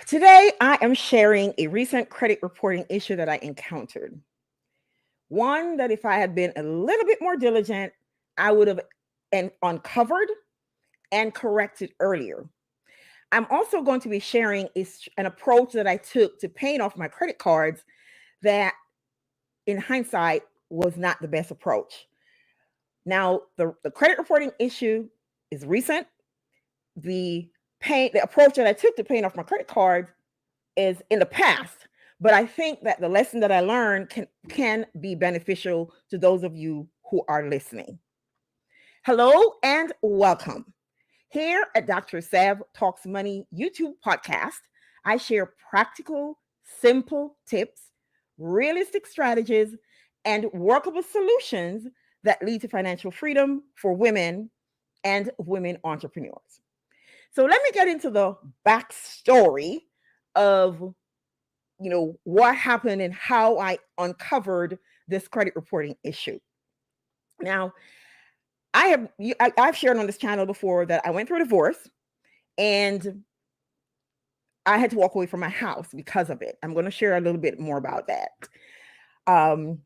Today, I am sharing a recent credit reporting issue that I encountered. One that, if I had been a little bit more diligent, I would have uncovered and corrected earlier. I'm also going to be sharing an approach that I took to paying off my credit cards that, in hindsight, was not the best approach. Now, the credit reporting issue is recent. The approach that I took to paying off my credit cards is in the past, but I think that the lesson that I learned can be beneficial to those of you who are listening. Hello and welcome. Here at Dr. Sev Talks Money YouTube podcast, I share practical, simple tips, realistic strategies, and workable solutions that lead to financial freedom for women and women entrepreneurs. So let me get into the backstory of what happened and how I uncovered this credit reporting issue. Now, I've shared on this channel before that I went through a divorce and I had to walk away from my house because of it. I'm going to share a little bit more about that. But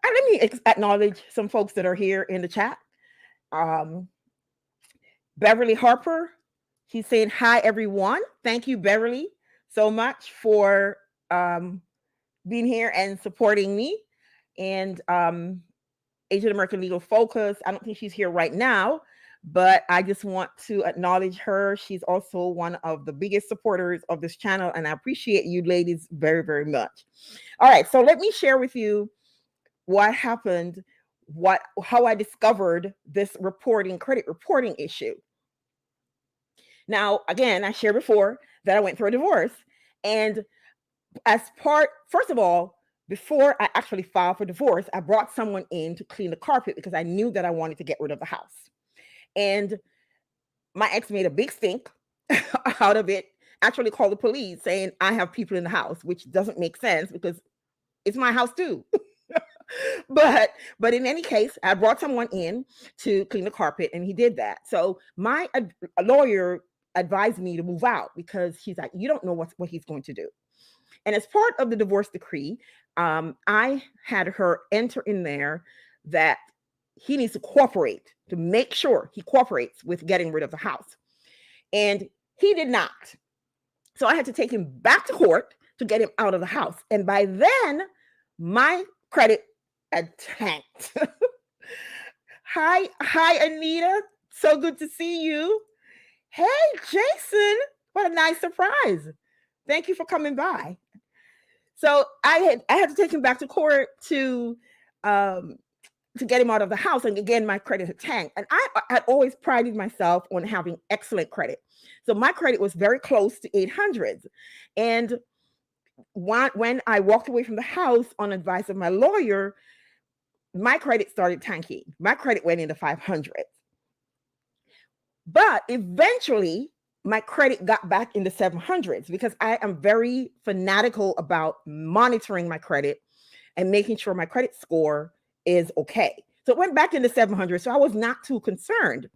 let me acknowledge some folks that are here in the chat. Beverly Harper, she's saying hi everyone. Thank you, Beverly, so much for being here and supporting me. And Asian American Legal Focus, I don't think she's here right now, but I just want to acknowledge her. She's also one of the biggest supporters of this channel, and I appreciate you ladies very, very much. All right, so let me share with you what happened, how I discovered this credit reporting issue. Now, again, I shared before that I went through a divorce, and first of all, before I actually filed for divorce, I brought someone in to clean the carpet because I knew that I wanted to get rid of the house. And my ex made a big stink out of it, actually called the police saying I have people in the house, which doesn't make sense because it's my house too. But in any case, I brought someone in to clean the carpet and he did that. So my lawyer advised me to move out because he's like, you don't know what he's going to do. And as part of the divorce decree, I had her enter in there that he needs to cooperate, to make sure he cooperates with getting rid of the house. And he did not. So I had to take him back to court to get him out of the house. And by then, my credit had tanked. Hi, Anita. So good to see you. Hey, Jason. What a nice surprise. Thank you for coming by. So I had to take him back to court to get him out of the house. And again, my credit had tanked. And I had always prided myself on having excellent credit. So my credit was very close to 800s. And when I walked away from the house on advice of my lawyer, my credit started tanking. My credit went into 500s. But eventually, my credit got back in the 700s because I am very fanatical about monitoring my credit and making sure my credit score is okay. So it went back in the 700s, so I was not too concerned.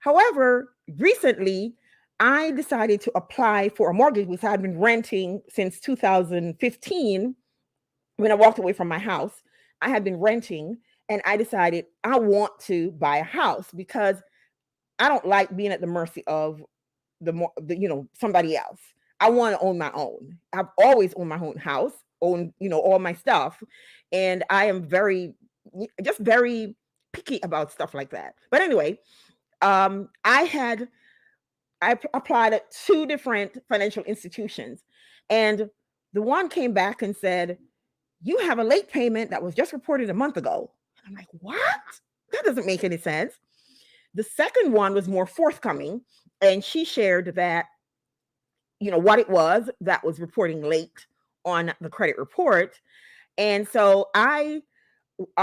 However, recently, I decided to apply for a mortgage because I'd been renting since 2015 when I walked away from my house. I had been renting and I decided I want to buy a house because I don't like being at the mercy of somebody else. I want to own my own. I've always owned my own house, own, all my stuff. And I am very picky about stuff like that. But anyway, I applied at 2 different financial institutions, and the one came back and said, you have a late payment that was just reported a month ago. And I'm like, what? That doesn't make any sense. The second one was more forthcoming, and she shared that, what it was that was reporting late on the credit report. And so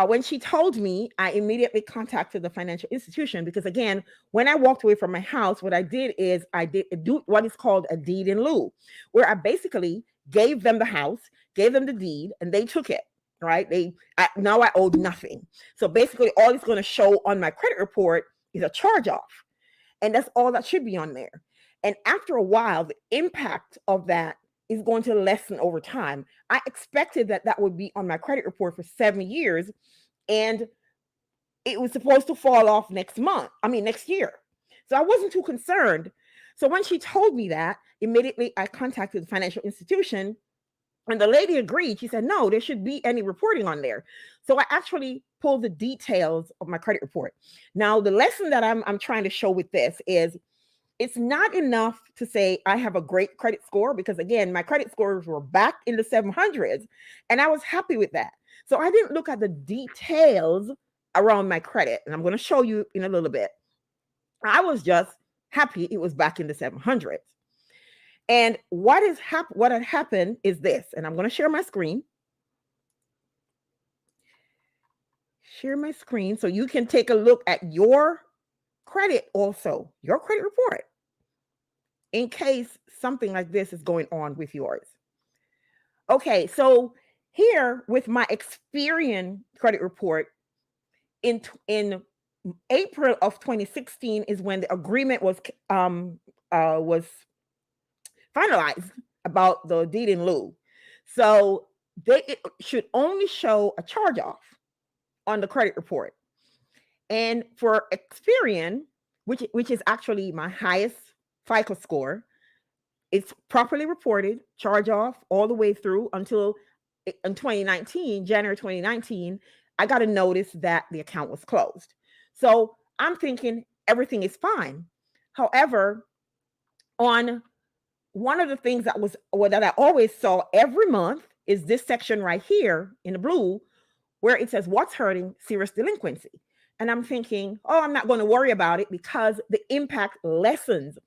when she told me, I immediately contacted the financial institution because, again, when I walked away from my house, what I did is I did do what is called a deed in lieu, where I basically gave them the house, gave them the deed, and they took it, right? Now I owed nothing. So basically all it's going to show on my credit report is a charge off. And that's all that should be on there. And after a while, the impact of that is going to lessen over time. I expected that that would be on my credit report for 7 years, and it was supposed to fall off next year. So I wasn't too concerned. So when she told me that, immediately I contacted the financial institution, and the lady agreed. She said, no, there should be any reporting on there. So I actually pulled the details of my credit report. Now, the lesson that I'm trying to show with this is it's not enough to say I have a great credit score, because again, my credit scores were back in the 700s and I was happy with that. So I didn't look at the details around my credit, and I'm going to show you in a little bit. I was just happy it was back in the 700s. And what had happened is this, and I'm going to share my screen. Share my screen so you can take a look at your credit also, your credit report, in case something like this is going on with yours. Okay, so here with my Experian credit report, in April of 2016 is when the agreement was finalized about the deed in lieu. So it should only show a charge off on the credit report. And for Experian, which is actually my highest FICO score, it's properly reported, charge off all the way through until in 2019, January 2019, I got a notice that the account was closed. So I'm thinking everything is fine. However, on one of the things that I always saw every month is this section right here in the blue, where it says what's hurting, serious delinquency. And I'm thinking, oh, I'm not going to worry about it because the impact lessens.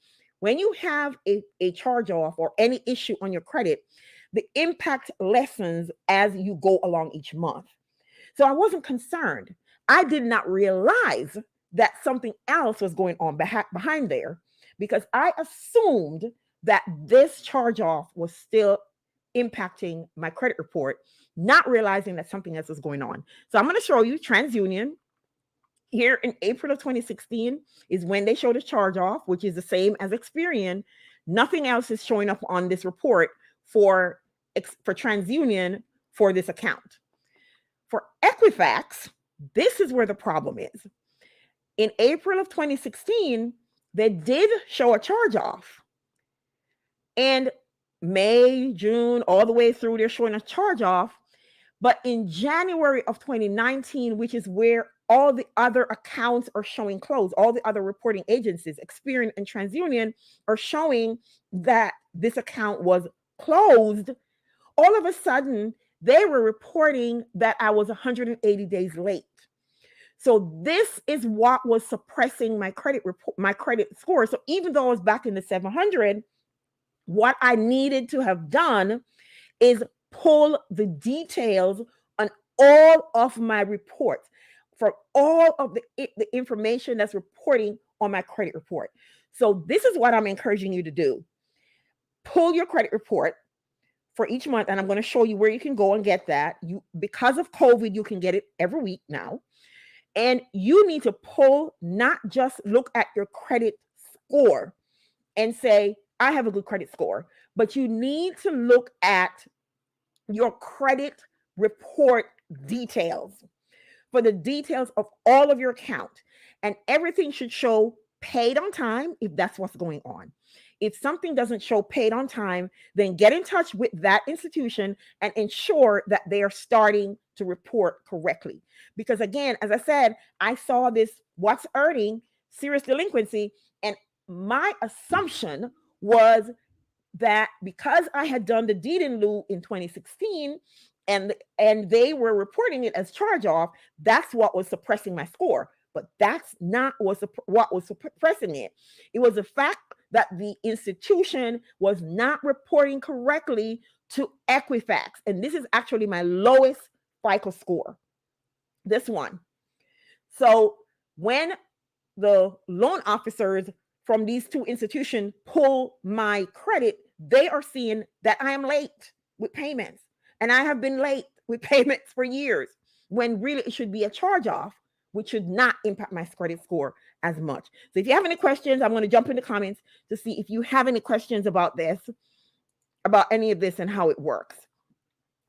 When you have a charge off or any issue on your credit, the impact lessens as you go along each month. So I wasn't concerned. I did not realize that something else was going on behind there, because I assumed that this charge off was still impacting my credit report, not realizing that something else was going on. So I'm going to show you TransUnion. Here in April of 2016 is when they showed a charge off, which is the same as Experian. Nothing else is showing up on this report for TransUnion for this account. For Equifax, this is where the problem is. In April of 2016, they did show a charge off. And May, June, all the way through, they're showing a charge off. But in January of 2019, which is where all the other accounts are showing closed, all the other reporting agencies, Experian and TransUnion, are showing that this account was closed. All of a sudden, they were reporting that I was 180 days late. So this is what was suppressing my credit score. So even though I was back in the 700, what I needed to have done is pull the details on all of my reports, for all of the information that's reporting on my credit report. So this is what I'm encouraging you to do. Pull your credit report for each month, and I'm going to show you where you can go and get that. Because of COVID, you can get it every week now. And you need to pull, not just look at your credit score and say, I have a good credit score, but you need to look at your credit report details, for the details of all of your account. And everything should show paid on time if that's what's going on. If something doesn't show paid on time, then get in touch with that institution and ensure that they are starting to report correctly. Because again, as I said, I saw this what's earning, serious delinquency, and my assumption was that because I had done the deed in lieu in 2016 and they were reporting it as charge off, that's what was suppressing my score. But that's not what was suppressing it. It was the fact that the institution was not reporting correctly to Equifax. And this is actually my lowest FICO score, this one. So when the loan officers from these two institutions pull my credit, they are seeing that I am late with payments. And I have been late with payments for years, when really it should be a charge off which should not impact my credit score as much. So if you have any questions, I'm going to jump in the comments to see if you have any questions about this, about any of this and how it works.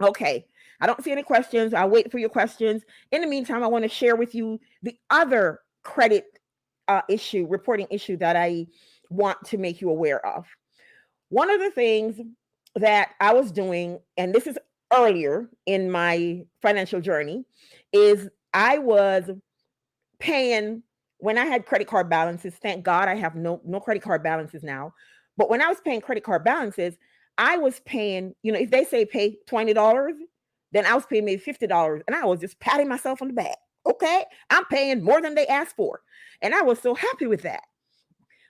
Okay, I don't see any questions. I'll wait for your questions. In the meantime, I want to share with you the other credit reporting issue that I want to make you aware of. One of the things that I was doing, and this is earlier in my financial journey, is I was paying when I had credit card balances. Thank God I have no credit card balances now. But when I was paying credit card balances, I was paying, if they say pay $20, then I was paying maybe $50. And I was just patting myself on the back. Okay, I'm paying more than they asked for. And I was so happy with that.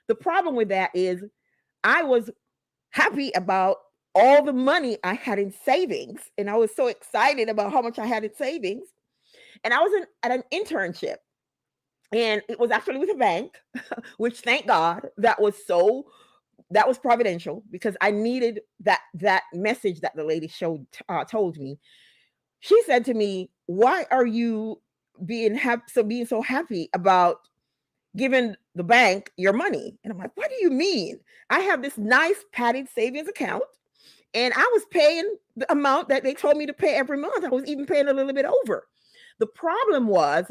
The problem with that is I was happy about all the money I had in savings. And I was so excited about how much I had in savings. And I was at an internship. And it was actually with a bank, which thank God that was providential, because I needed that message that the lady told me. She said to me, "Why are you being so happy about giving the bank your money?" And I'm like, "What do you mean? I have this nice padded savings account, and I was paying the amount that they told me to pay every month. I was even paying a little bit over. The problem was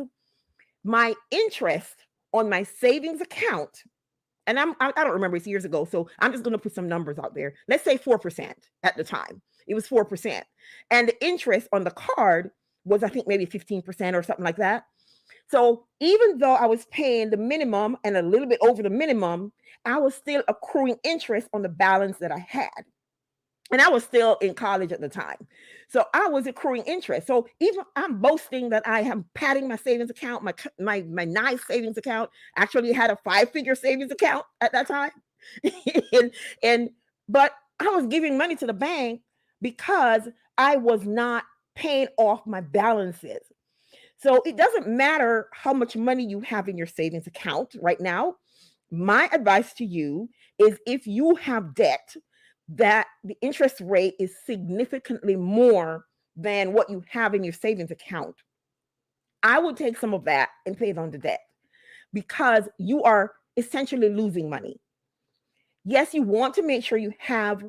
my interest on my savings account." And I don't remember, it's years ago, so I'm just going to put some numbers out there. Let's say 4% at the time. It was 4%. And the interest on the card was, I think, maybe 15% or something like that. So even though I was paying the minimum and a little bit over the minimum, I was still accruing interest on the balance that I had. And I was still in college at the time. So I was accruing interest. So even I'm boasting that I am padding my savings account, my nice savings account. Actually had a 5-figure savings account at that time. But I was giving money to the bank because I was not paying off my balances. So it doesn't matter how much money you have in your savings account right now. My advice to you is, if you have debt that the interest rate is significantly more than what you have in your savings account, I would take some of that and pay it on the debt, because you are essentially losing money. Yes, you want to make sure you have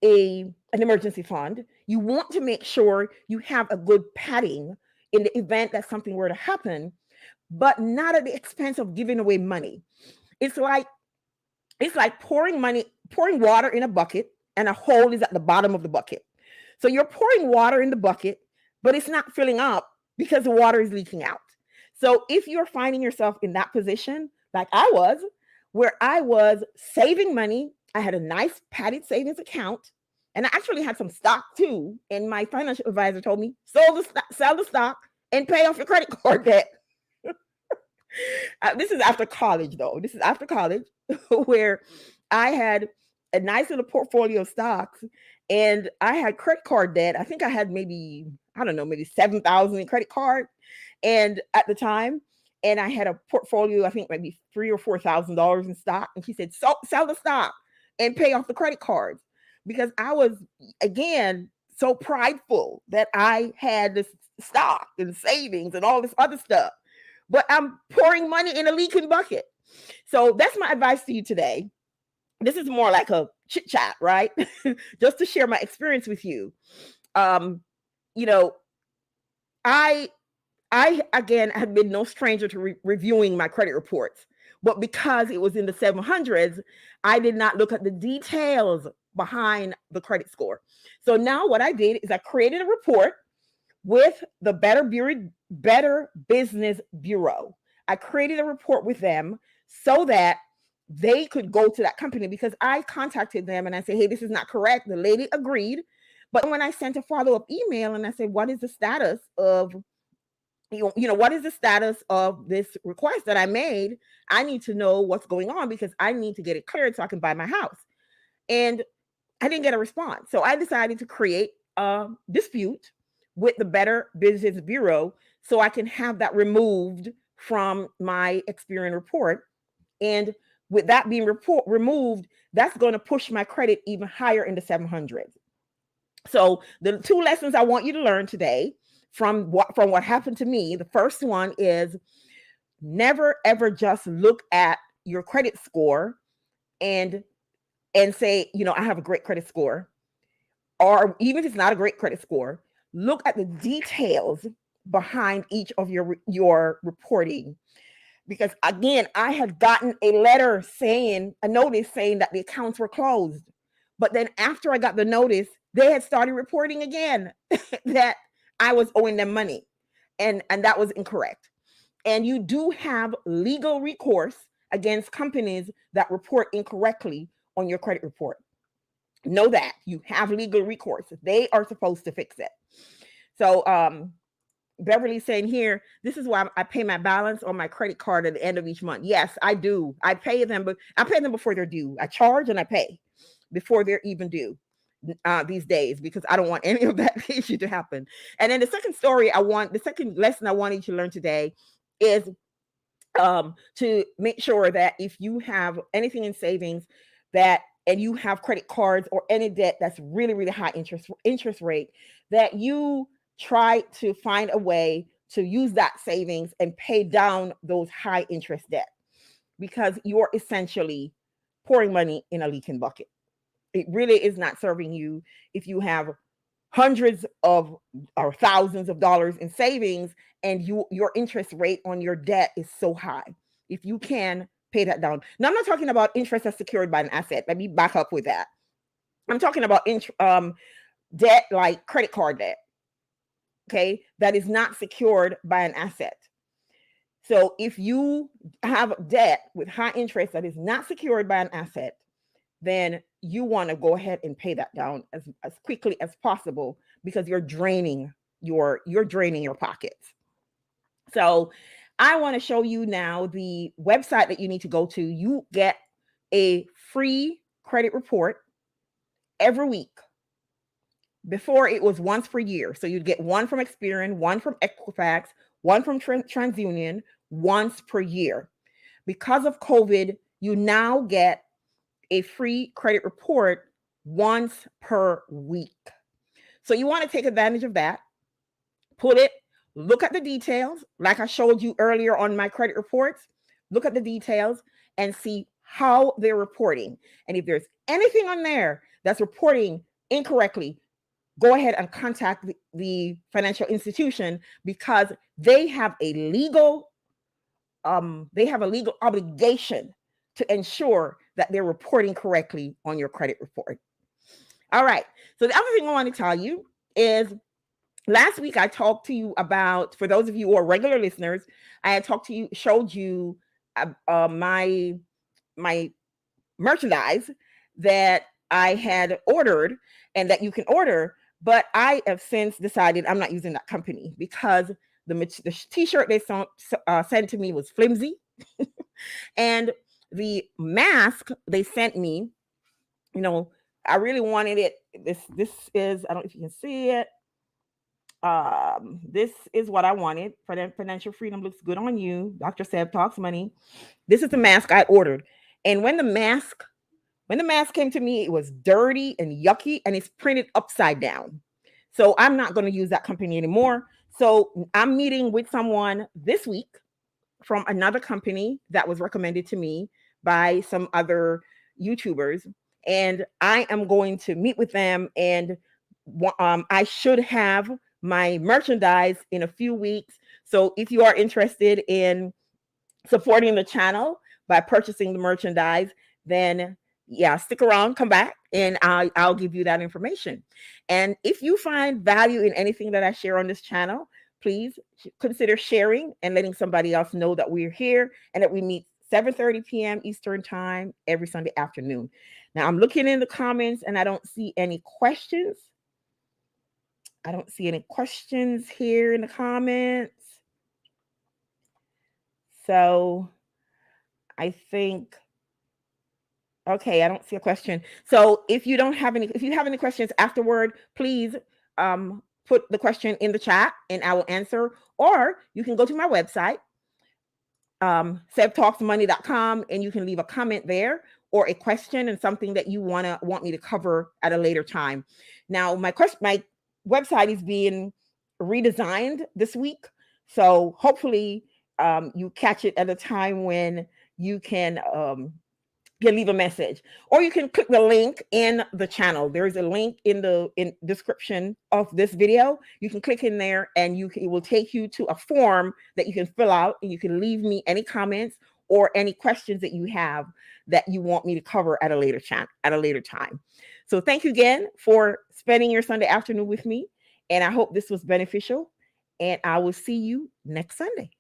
an emergency fund. You want to make sure you have a good padding in the event that something were to happen, but not at the expense of giving away money. It's like pouring water in a bucket, and a hole is at the bottom of the bucket. So you're pouring water in the bucket, but it's not filling up because the water is leaking out. So if you're finding yourself in that position, like I was, where I was saving money, I had a nice padded savings account, and I actually had some stock too. And my financial advisor told me, sell the stock and pay off your credit card debt. This is after college, though. This is after college, where I had a nice little portfolio of stocks, and I had credit card debt. I think I had maybe 7,000 in credit card, and at the time, and I had a portfolio, I think maybe $3,000 or $4,000 in stock. And she said, sell the stock and pay off the credit cards, because I was, again, so prideful that I had this stock and savings and all this other stuff, but I'm pouring money in a leaking bucket. So that's my advice to you today. This is more like a chit chat, right? Just to share my experience with you. I again had been no stranger to reviewing my credit reports, but because it was in the 700s, I did not look at the details behind the credit score. So now what I did is I created a report with the Better Business Bureau. I created a report with them so that they could go to that company, because I contacted them and I said, hey, this is not correct. The lady agreed. But when I sent a follow-up email and I said, what is the status of what is the status of this request that I made? I need to know what's going on, because I need to get it cleared so I can buy my house. And I didn't get a response. So I decided to create a dispute with the Better Business Bureau so I can have that removed from my Experian report. And with that being removed, that's going to push my credit even higher in the 700s. So the two lessons I want you to learn today. from what happened to me. The first one is never ever just look at your credit score and say, I have a great credit score. Or even if it's not a great credit score, look at the details behind each of your reporting. Because again, I had gotten a notice saying that the accounts were closed. But then after I got the notice, they had started reporting again that I was owing them money. And that was incorrect. And you do have legal recourse against companies that report incorrectly on your credit report. Know that you have legal recourse. They are supposed to fix it. So Beverly's saying here, this is why I pay my balance on my credit card at the end of each month. Yes, I do. I pay them, but I pay them before they're due. I charge and I pay before they're even due these days, because I don't want any of that issue to happen. And then the second lesson I wanted you to learn today is to make sure that if you have anything in savings and you have credit cards or any debt that's really, really high interest rate, that you try to find a way to use that savings and pay down those high interest debt, because you're essentially pouring money in a leaking bucket. It really is not serving you if you have hundreds of or thousands of dollars in savings and your interest rate on your debt is so high. If you can pay that down. Now, I'm not talking about interest that's secured by an asset. Let me back up with that. I'm talking about debt like credit card debt, okay, that is not secured by an asset. So if you have debt with high interest that is not secured by an asset, then you want to go ahead and pay that down as quickly as possible, because you're draining your pockets. So I want to show you now the website that you need to go to. You get a free credit report every week. Before, it was once per year. So you'd get one from Experian, one from Equifax, one from TransUnion, once per year. Because of COVID, you now get a free credit report once per week. So you want to take advantage of that. Look at the details, like I showed you earlier on my credit reports. Look at the details and see how they're reporting. And if there's anything on there that's reporting incorrectly, go ahead and contact the financial institution, because they have a legal obligation to ensure that they're reporting correctly on your credit report. All right. So the other thing I want to tell you is, last week I talked to you about, for those of you who are regular listeners, I had showed you my merchandise that I had ordered and that you can order. But I have since decided I'm not using that company, because the t-shirt they sent to me was flimsy. And the mask they sent me, I really wanted it. This is, I don't know if you can see it. This is what I wanted. Financial freedom looks good on you. Dr. Sev Talks Money. This is the mask I ordered. And when the mask came to me, it was dirty and yucky, and it's printed upside down. So I'm not going to use that company anymore. So I'm meeting with someone this week from another company that was recommended to me by some other YouTubers. And I am going to meet with them, and I should have my merchandise in a few weeks. So if you are interested in supporting the channel by purchasing the merchandise, then stick around, come back, and I'll give you that information. And if you find value in anything that I share on this channel, please consider sharing and letting somebody else know that we're here and that we meet 7:30 p.m. Eastern time every Sunday afternoon. Now, I'm looking in the comments and I don't see any questions. I don't see any questions here in the comments. So I think, okay, I don't see a question. So if you have any questions afterward, please put the question in the chat and I will answer. Or you can go to my website, sevtalksmoney.com, and you can leave a comment there or a question and something that you want me to cover at a later time. Now, my website is being redesigned this week. So hopefully you catch it at a time when you can leave a message, or you can click the link in the channel. There is a link in the description of this video. You can click in there, and it will take you to a form that you can fill out, and you can leave me any comments or any questions that you have that you want me to cover at a later time. So thank you again for spending your Sunday afternoon with me, and I hope this was beneficial, and I will see you next Sunday.